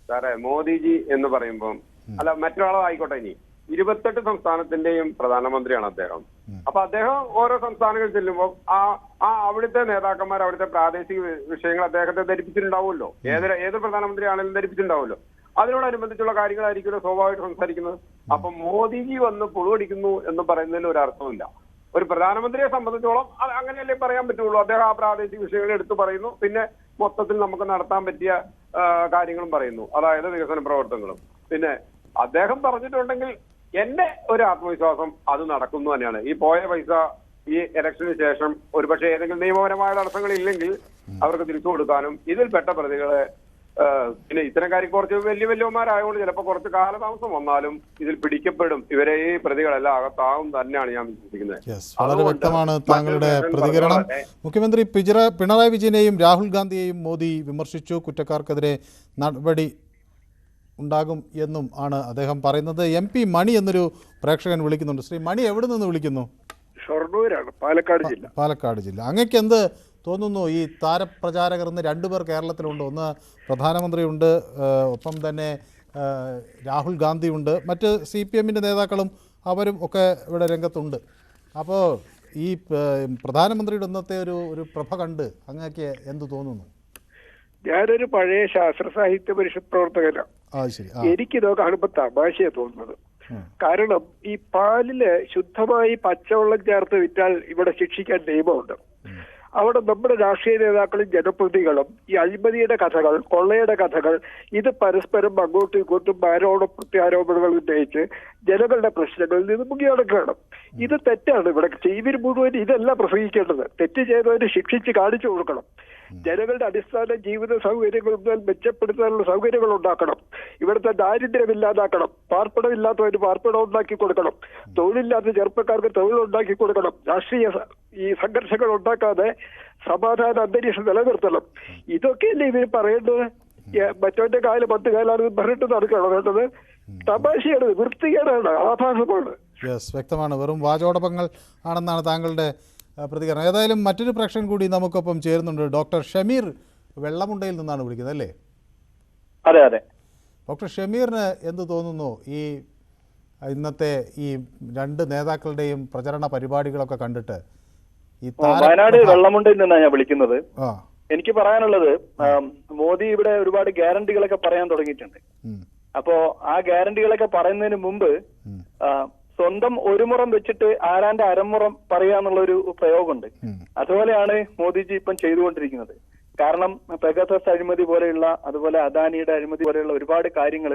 സാറേ, മോദിജി എന്ന് പറയുമ്പം മറ്റൊരാളായിക്കോട്ടെ, ഇനി 28 സംസ്ഥാനത്തിന്റെയും പ്രധാനമന്ത്രിയാണ് അദ്ദേഹം. അപ്പൊ അദ്ദേഹം ഓരോ സംസ്ഥാനങ്ങളിൽ ചെല്ലുമ്പോൾ അവിടുത്തെ നേതാക്കന്മാർ അവിടുത്തെ പ്രാദേശിക വിഷയങ്ങൾ അദ്ദേഹത്തെ ധരിപ്പിച്ചിട്ടുണ്ടാവുമല്ലോ. ഏത് പ്രധാനമന്ത്രിയാണെങ്കിലും ധരിപ്പിച്ചിട്ടുണ്ടാവുമല്ലോ. അതിനോടനുബന്ധിച്ചുള്ള കാര്യങ്ങളായിരിക്കുമല്ലോ സ്വാഭാവികമായിട്ട് സംസാരിക്കുന്നത്. അപ്പൊ മോദിജി വന്ന് പുളുവടിക്കുന്നു എന്ന് പറയുന്നതിൽ ഒരു അർത്ഥമില്ല. ഒരു പ്രധാനമന്ത്രിയെ സംബന്ധിച്ചോളം അങ്ങനെയല്ലേ പറയാൻ പറ്റുള്ളൂ. അദ്ദേഹം ആ പ്രാദേശിക വിഷയങ്ങൾ എടുത്തു പറയുന്നു, പിന്നെ മൊത്തത്തിൽ നമുക്ക് നടത്താൻ പറ്റിയ കാര്യങ്ങളും പറയുന്നു, അതായത് വികസന പ്രവർത്തനങ്ങളും. പിന്നെ അദ്ദേഹം പറഞ്ഞിട്ടുണ്ടെങ്കിൽ എന്റെ ഒരു ആത്മവിശ്വാസം അത് നടക്കുന്നു തന്നെയാണ്. ഈ പോയ പൈസ ഈ ഇലക്ഷന് ശേഷം ഒരുപക്ഷെ ഏതെങ്കിലും നിയമപരമായ തടസ്സങ്ങൾ ഇല്ലെങ്കിൽ അവർക്ക് തിരിച്ചു കൊടുക്കാനും, ഇതിൽപ്പെട്ട പ്രതികളെ പിന്നെ ഇത്തരം കാര്യം കുറച്ച് വലിയവന്മാരായതുകൊണ്ട് ചിലപ്പോൾ കുറച്ച് കാലതാമസം വന്നാലും ഇതിൽ പിടിക്കപ്പെടും. ഇവരെ ഈ പ്രതികളെല്ലാം അകത്താവും തന്നെയാണ് ഞാൻ വിശ്വസിക്കുന്നത്. വളരെ വ്യക്തമാണ് താങ്കളുടെ പ്രതികരണം. മുഖ്യമന്ത്രി പിണറായി വിജയനെയും രാഹുൽ ഗാന്ധിയെയും മോദി വിമർശിച്ചു. കുറ്റക്കാർക്കെതിരെ നടപടി ഉണ്ടാകും എന്നും ആണ് അദ്ദേഹം പറയുന്നത്. MP മണി എന്നൊരു പ്രേക്ഷകൻ വിളിക്കുന്നുണ്ട്. ശ്രീ മണി എവിടെ നിന്ന് വിളിക്കുന്നു? ഷൊർണൂരാണ്, പാലക്കാട് ജില്ല. അങ്ങേക്ക് എന്ത് തോന്നുന്നു? ഈ താരപ്രചാരകർ ഇന്ന് 2 പേർ കേരളത്തിലുണ്ട്. ഒന്ന് പ്രധാനമന്ത്രിയുണ്ട്, ഒപ്പം തന്നെ രാഹുൽ ഗാന്ധിയുണ്ട്, മറ്റ് CPMന്റെ നേതാക്കളും അവരും ഒക്കെ ഇവിടെ രംഗത്തുണ്ട്. അപ്പോൾ ഈ പ്രധാനമന്ത്രിയുടെ ഇന്നത്തെ ഒരു പ്രഭ കണ്ട് അങ്ങേക്ക് എന്ത് തോന്നുന്നു? ഞാനൊരു പഴയ ശാസ്ത്ര സാഹിത്യ പരിഷത്ത് പ്രവർത്തകനാണ്. എനിക്കിതൊക്കെ കാണുമ്പോ തമാശയാ തോന്നുന്നത്. കാരണം ഈ പാലില് ശുദ്ധമായി പച്ചവെള്ളം ചേർത്ത് വിറ്റാൽ ഇവിടെ ശിക്ഷിക്കാൻ നിയമമുണ്ട്. അവിടെ നമ്മുടെ രാഷ്ട്രീയ നേതാക്കളും ജനപ്രതിനിധികളും ഈ അഴിമതിയുടെ കഥകൾ, കൊള്ളയുടെ കഥകൾ, ഇത് പരസ്പരം അങ്ങോട്ടും ഇങ്ങോട്ടും പ്രത്യാരോപണങ്ങൾ ഉന്നയിച്ച് ജനങ്ങളുടെ പ്രശ്നങ്ങളിൽ നിന്ന് മുങ്ങിയടക്കുകയാണ്. ഇത് തെറ്റാണ്. ഇവിടെ ഇവർ മുഴുവൻ ഇതല്ല പ്രസംഗിക്കേണ്ടത്. തെറ്റ് ചെയ്തവരെ ശിക്ഷിച്ച് കാണിച്ചു കൊടുക്കണം. ജനങ്ങളുടെ അടിസ്ഥാന ജീവിത സൗകര്യങ്ങൾ മെച്ചപ്പെടുത്താനുള്ള സൗകര്യങ്ങൾ ഉണ്ടാക്കണം. ഇവിടുത്തെ ദാരിദ്ര്യം ഇല്ലാതാക്കണം. പാർപ്പിടമില്ലാത്തവന് പാർപ്പിടം ഉണ്ടാക്കി കൊടുക്കണം. തൊഴിലില്ലാത്ത ചെറുപ്പക്കാർക്ക് തൊഴിൽ ഉണ്ടാക്കി കൊടുക്കണം. രാഷ്ട്രീയ ഈ സംഘർഷങ്ങൾ ഉണ്ടാക്കാതെ സമാധാന അന്തരീക്ഷം നിലനിർത്തണം. ഇതൊക്കെയല്ലേ ഇവർ പറയേണ്ടത്? മറ്റവന്റെ കാലം 10 കാലാണ് പറഞ്ഞിട്ട് നടക്കണം വേണ്ടത്. തമാശയാണ്, വൃത്തികേടാണ്, ആഭാസമാണ്. വ്യക്തമാണ്. വെറും വാചോടപങ്ങൾ ആണെന്നാണ് താങ്കളുടെ പ്രതികരണം. ഏതായാലും മറ്റൊരു പ്രേക്ഷകൻ കൂടി നമുക്കൊപ്പം ചേരുന്നുണ്ട്. ഡോക്ടർ ഷമീർ വെള്ളമുണ്ടയിൽ നിന്നാണ് വിളിക്കുന്നത് അല്ലേ? അതെ അതെ. ഡോക്ടർ ഷമീറിന് എന്ത് തോന്നുന്നു ഈ ഇന്നത്തെ ഈ 2 നേതാക്കളുടെയും പ്രചരണ പരിപാടികളൊക്കെ കണ്ടിട്ട്? വയനാട് വെള്ളമുണ്ടയിൽ നിന്നാണ് ഞാൻ വിളിക്കുന്നത്. എനിക്ക് പറയാനുള്ളത്, മോദി ഇവിടെ ഒരുപാട് ഗ്യാരണ്ടികളൊക്കെ പറയാൻ തുടങ്ങിയിട്ടുണ്ട്. അപ്പോ ആ ഗ്യാരണ്ടികളൊക്കെ പറയുന്നതിന് മുമ്പ് സ്വന്തം ഒരു മുറം വെച്ചിട്ട് ആരാന്റെ അരമുറം പറയാന്നുള്ളൊരു പ്രയോഗമുണ്ട്. അതുപോലെയാണ് മോദിജി ഇപ്പം ചെയ്തുകൊണ്ടിരിക്കുന്നത്. കാരണം പെഗസസ് അഴിമതി പോലെയുള്ള, അതുപോലെ അദാനിയുടെ അഴിമതി പോലെയുള്ള ഒരുപാട് കാര്യങ്ങൾ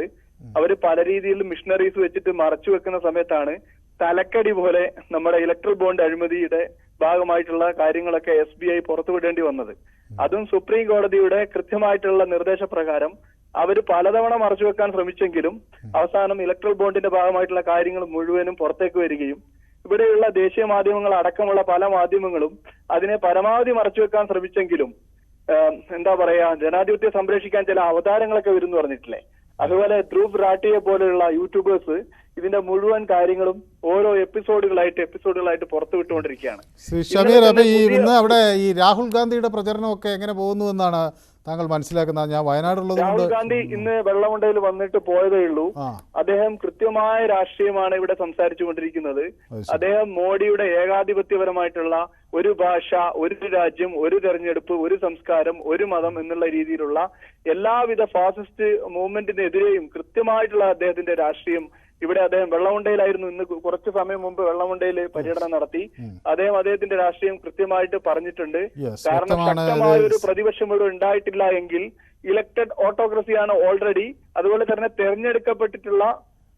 അവർ പല രീതിയിലും മിഷണറീസ് വെച്ചിട്ട് മറച്ചു വെക്കുന്ന സമയത്താണ് തലക്കടി പോലെ നമ്മുടെ ഇലക്ട്രൽ ബോണ്ട് അഴിമതിയുടെ ഭാഗമായിട്ടുള്ള കാര്യങ്ങളൊക്കെ SBI പുറത്തുവിടേണ്ടി വന്നത്. അതും സുപ്രീം കോടതിയുടെ കൃത്യമായിട്ടുള്ള നിർദ്ദേശപ്രകാരം അവർ പലതവണ മറച്ചുവെക്കാൻ ശ്രമിച്ചെങ്കിലും അവസാനം ഇലക്ട്രൽ ബോണ്ടിന്റെ ഭാഗമായിട്ടുള്ള കാര്യങ്ങൾ മുഴുവനും പുറത്തേക്ക് വരികയും ഇവിടെയുള്ള ദേശീയ മാധ്യമങ്ങൾ അടക്കമുള്ള പല മാധ്യമങ്ങളും അതിനെ പരമാവധി മറച്ചുവെക്കാൻ ശ്രമിച്ചെങ്കിലും എന്താ പറയാ, ജനാധിപത്യം സംരക്ഷിക്കാൻ ചില അവതാരങ്ങളൊക്കെ വരും എന്ന് പറഞ്ഞിട്ടില്ലേ, അതുപോലെ ധ്രുവ് റാട്ടിയെ പോലെയുള്ള യൂട്യൂബേഴ്സ് ഇതിന്റെ മുഴുവൻ കാര്യങ്ങളും ഓരോ എപ്പിസോഡുകളായിട്ട് പുറത്തു വിട്ടുകൊണ്ടിരിക്കുകയാണ്. ശ്രീ ഷമീർ, അപ്പൊ ഇന്ന് അവിടെ ഈ രാഹുൽ ഗാന്ധിയുടെ പ്രചരണമൊക്കെ എങ്ങനെ പോകുന്നു എന്നാണ് താങ്കൾ മനസ്സിലാക്കുന്നത്? ഞാൻ വയനാടുള്ളത് രാഹുൽ ഗാന്ധി ഇന്ന് വെള്ളമുണ്ടയിൽ വന്നിട്ട് പോയതേ ഉള്ളൂ. അദ്ദേഹം കൃത്യമായ രാഷ്ട്രീയമാണ് ഇവിടെ സംസാരിച്ചു കൊണ്ടിരിക്കുന്നത്. അദ്ദേഹം മോഡിയുടെ ഏകാധിപത്യപരമായിട്ടുള്ള ഒരു ഭാഷ, ഒരു രാജ്യം, ഒരു തെരഞ്ഞെടുപ്പ്, ഒരു സംസ്കാരം, ഒരു മതം എന്നുള്ള രീതിയിലുള്ള എല്ലാവിധ ഫാസിസ്റ്റ് മൂവ്മെന്റിനെതിരെയും കൃത്യമായിട്ടുള്ള അദ്ദേഹത്തിന്റെ രാഷ്ട്രീയം ഇവിടെ അദ്ദേഹം വെള്ളമുണ്ടയിലായിരുന്നു. ഇന്ന് കുറച്ചു സമയം മുമ്പ് വെള്ളമുണ്ടയിൽ പര്യടനം നടത്തി. അദ്ദേഹത്തിന്റെ രാഷ്ട്രീയം കൃത്യമായിട്ട് പറഞ്ഞിട്ടുണ്ട്. കാരണം ശക്തമായ ഒരു പ്രതിപക്ഷം ഇവിടെ ഉണ്ടായിട്ടില്ല എങ്കിൽ ഇലക്ടഡ് ഓട്ടോക്രസിയാണ് ഓൾറെഡി. അതുപോലെ തന്നെ തെരഞ്ഞെടുക്കപ്പെട്ടിട്ടുള്ള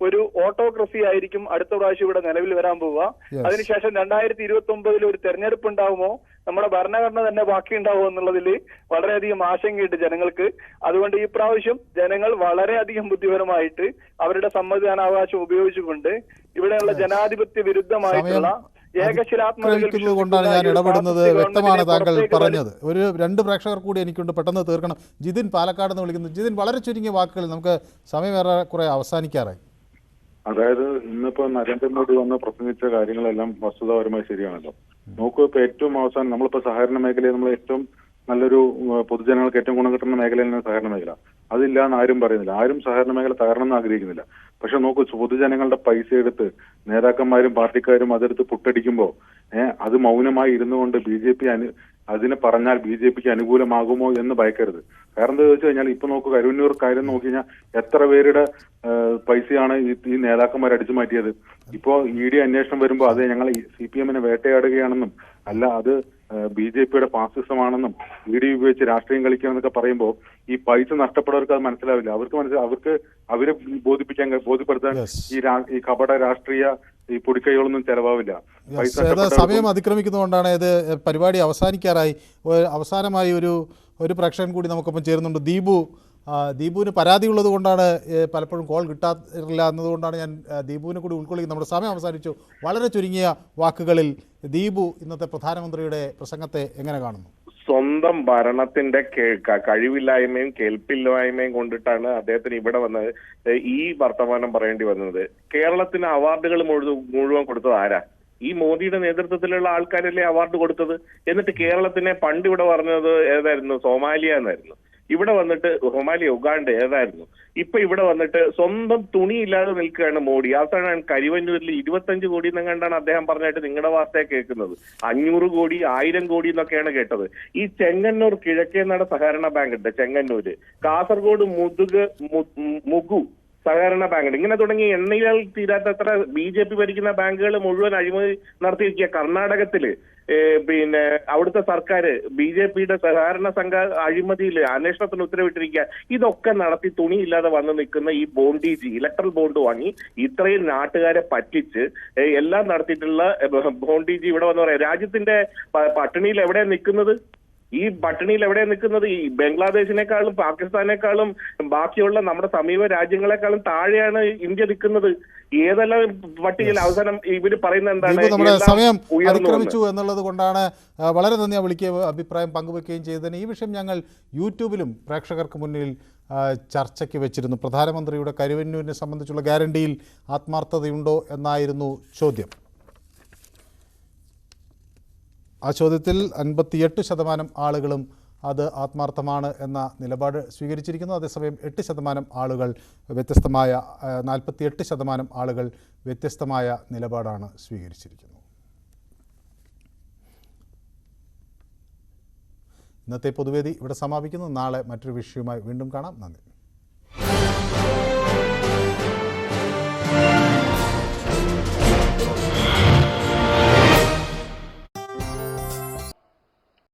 ഒരു ഓട്ടോക്രസി ആയിരിക്കും അടുത്ത പ്രാവശ്യം ഇവിടെ നിലവിൽ വരാൻ പോവുക. അതിനുശേഷം 2029 ഒരു തെരഞ്ഞെടുപ്പ് ഉണ്ടാവുമോ, നമ്മുടെ ഭരണഘടന തന്നെ ബാക്കിയുണ്ടാവുമോ എന്നുള്ളതിൽ വളരെയധികം ആശങ്കയുണ്ട് ജനങ്ങൾക്ക്. അതുകൊണ്ട് ഈ പ്രാവശ്യം ജനങ്ങൾ വളരെയധികം ബുദ്ധിപരമായിട്ട് അവരുടെ സമ്മതിദാനാവകാശം ഉപയോഗിച്ചുകൊണ്ട് ഇവിടെയുള്ള ജനാധിപത്യ വിരുദ്ധമായിട്ടുള്ള കൊണ്ടാണ് ഞാൻ ഇടപെടുന്നത്. വ്യക്തമാണ് താങ്കൾ പറഞ്ഞത്. ഒരു 2 പ്രേക്ഷകർ കൂടി എനിക്കുണ്ട്, പെട്ടെന്ന് തീർക്കണം. ജിതിൻ പാലക്കാട് നിന്ന് വിളിക്കുന്നു. ജിതിൻ, വളരെ ചുരുങ്ങിയ വാക്കുകളിൽ, നമുക്ക് സമയം കുറെ അവസാനിക്കാറായി. അതായത് ഇന്നിപ്പോ നരേന്ദ്രമോദി വന്ന് പ്രസംഗിച്ച കാര്യങ്ങളെല്ലാം വസ്തുതാപരമായി ശരിയാണല്ലോ. നോക്കൂ, ഇപ്പൊ ഏറ്റവും അവസാനം നമ്മളിപ്പോ സഹകരണ മേഖലയെ നമ്മൾ ഏറ്റവും നല്ലൊരു പൊതുജനങ്ങൾക്ക് ഏറ്റവും ഗുണം കിട്ടുന്ന മേഖലയാണ് സഹകരണ മേഖല. അതില്ല എന്ന് ആരും പറയുന്നില്ല. ആരും സഹകരണ മേഖല തകരണമെന്ന് ആഗ്രഹിക്കുന്നില്ല. പക്ഷെ നോക്കൂ, പൊതുജനങ്ങളുടെ പൈസ എടുത്ത് നേതാക്കന്മാരും പാർട്ടിക്കാരും അതെടുത്ത് പുട്ടടിക്കുമ്പോ അത് മൗനമായി ഇരുന്നുകൊണ്ട് BJP അതിനെ പറഞ്ഞാൽ BJPക്ക് അനുകൂലമാകുമോ എന്ന് ഭയക്കരുത്. കാരണം എന്താ വെച്ച് കഴിഞ്ഞാൽ ഇപ്പൊ നോക്കൂ, കരുവന്നൂർ കാര്യം നോക്കി കഴിഞ്ഞാൽ എത്ര പേരുടെ പൈസയാണ് ഈ നേതാക്കന്മാർ അടിച്ചു മാറ്റിയത്. ഇപ്പോ ED അന്വേഷണം വരുമ്പോൾ അത് ഞങ്ങൾ CPM-നെ വേട്ടയാടുകയാണെന്നും അല്ല അത് BJPയുടെ ഫാസിസമാണെന്നും ED ഉപയോഗിച്ച് രാഷ്ട്രീയം കളിക്കുകയെന്നൊക്കെ പറയുമ്പോൾ ഈ പൈസ നഷ്ടപ്പെട്ടവർക്ക് അത് മനസ്സിലാവില്ല. അവർക്ക് അവരെ ബോധ്യപ്പെടുത്താൻ ഈ കപട രാഷ്ട്രീയ ഈ പൊടിക്കൈകളൊന്നും ചെലവാവില്ല. സമയം അതിക്രമിക്കുന്നതുകൊണ്ടാണ് ഇത് പരിപാടി അവസാനിക്കാറായി. അവസാനമായി ഒരു പ്രേക്ഷകൻ കൂടി നമുക്കൊപ്പം ചേരുന്നുണ്ട്. ദീപുവിന് പരാതി ഉള്ളത് കൊണ്ടാണ് പലപ്പോഴും കോൾ കിട്ടാറില്ല എന്നതുകൊണ്ടാണ് ഞാൻ ദീപുവിനെ കൂടി ഉൾക്കൊള്ളിക്കുന്നത്. നമ്മുടെ സമയം അവസാനിച്ചു. വളരെ ചുരുങ്ങിയ വാക്കുകളിൽ ദീപു ഇന്നത്തെ പ്രധാനമന്ത്രിയുടെ പ്രസംഗത്തെ എങ്ങനെ കാണുന്നു? സ്വന്തം ഭരണത്തിന്റെ കഴിവില്ലായ്മയും കേൾപ്പില്ലായ്മയും കൊണ്ടിട്ടാണ് അദ്ദേഹത്തിന് ഇവിടെ വന്ന് ഈ വർത്തമാനം പറയേണ്ടി വന്നത്. കേരളത്തിന് അവാർഡുകൾ മുഴുവൻ കൊടുത്തത് ആരാ? ഈ മോദിയുടെ നേതൃത്വത്തിലുള്ള ആൾക്കാരല്ലേ അവാർഡ് കൊടുത്തത്. എന്നിട്ട് കേരളത്തിനെ പണ്ട് ഇവിടെ പറഞ്ഞത് ഏതായിരുന്നു? സോമാലിയ എന്നായിരുന്നു. ഇവിടെ വന്നിട്ട് ഉഗാണ്ട ഏതായിരുന്നു? ഇപ്പൊ ഇവിടെ വന്നിട്ട് സ്വന്തം തുണിയില്ലാതെ നിൽക്കുകയാണ് മോഡി. അവസാനം കരിവന്നൂരിൽ 25 കോടി എന്നെങ്ങാണ്ടാണ് അദ്ദേഹം പറഞ്ഞായിട്ട് നിങ്ങളുടെ വാർത്തയെ കേൾക്കുന്നത്. 500 കോടി 1000 കോടി എന്നൊക്കെയാണ് കേട്ടത്. ഈ ചെങ്ങന്നൂർ കിഴക്കേനട സഹകരണ ബാങ്ക് ഉണ്ട്, ചെങ്ങന്നൂര്, കാസർഗോഡ് മുഗു സഹകരണ ബാങ്ക്, ഇങ്ങനെ തുടങ്ങി എണ്ണയിൽ തീരാത്തത്ര BJP ഭരിക്കുന്ന ബാങ്കുകൾ മുഴുവൻ അഴിമതി നടത്തിയിരിക്കുക. കർണാടകത്തില് പിന്നെ അവിടുത്തെ സർക്കാർ BJPയുടെ സഹകരണ സംഘ അഴിമതിയിൽ അന്വേഷണത്തിന് ഉത്തരവിട്ടിരിക്കുക. ഇതൊക്കെ നടത്തി തുണിയില്ലാതെ വന്ന് നിൽക്കുന്ന ഈ ബോണ്ടിജി ഇലക്ട്രൽ ബോണ്ട് വാങ്ങി ഇത്രയും നാട്ടുകാരെ പറ്റിച്ച് എല്ലാം നടത്തിയിട്ടുള്ള ബോണ്ടിജി ഇവിടെ വന്ന് പറയാം രാജ്യത്തിന്റെ പട്ടിണിയിൽ എവിടെയാണ് നിൽക്കുന്നത്? ഈ പട്ടിണിയിൽ എവിടെയാണ് നിൽക്കുന്നത്? ഈ ബംഗ്ലാദേശിനേക്കാളും പാകിസ്ഥാനേക്കാളും ബാക്കിയുള്ള നമ്മുടെ സമീപ രാജ്യങ്ങളെക്കാളും താഴെയാണ് ഇന്ത്യ നിൽക്കുന്നത്. ഏതെല്ലാം പട്ടികയിൽ അവസാനം ഇവര് പറയുന്നത് എന്താണ്? നമ്മുടെ സമയം അതിക്രമിച്ചു എന്നുള്ളത് കൊണ്ടാണ് വളരെ നന്ദി വിളിക്കുകയും അഭിപ്രായം പങ്കുവെക്കുകയും ചെയ്തതിന്. ഈ വിഷയം ഞങ്ങൾ യൂട്യൂബിലും പ്രേക്ഷകർക്ക് മുന്നിൽ ചർച്ചയ്ക്ക് വെച്ചിരുന്നു. പ്രധാനമന്ത്രിയുടെ കരുവന്നൂരിനെ സംബന്ധിച്ചുള്ള ഗ്യാരണ്ടിയിൽ ആത്മാർത്ഥതയുണ്ടോ എന്നായിരുന്നു ചോദ്യം. ആ ചോദ്യത്തിൽ 58% ആളുകളും അത് ആത്മാർത്ഥമാണ് എന്ന നിലപാട് സ്വീകരിച്ചിരിക്കുന്നു. അതേസമയം 8% ആളുകൾ വ്യത്യസ്തമായ 48% ആളുകൾ വ്യത്യസ്തമായ നിലപാടാണ് സ്വീകരിച്ചിരിക്കുന്നത്. ഇന്നത്തെ പൊതുവേദി ഇവിടെ സമാപിക്കുന്നു. നാളെ മറ്റൊരു വിഷയവുമായി വീണ്ടും കാണാം. നന്ദി.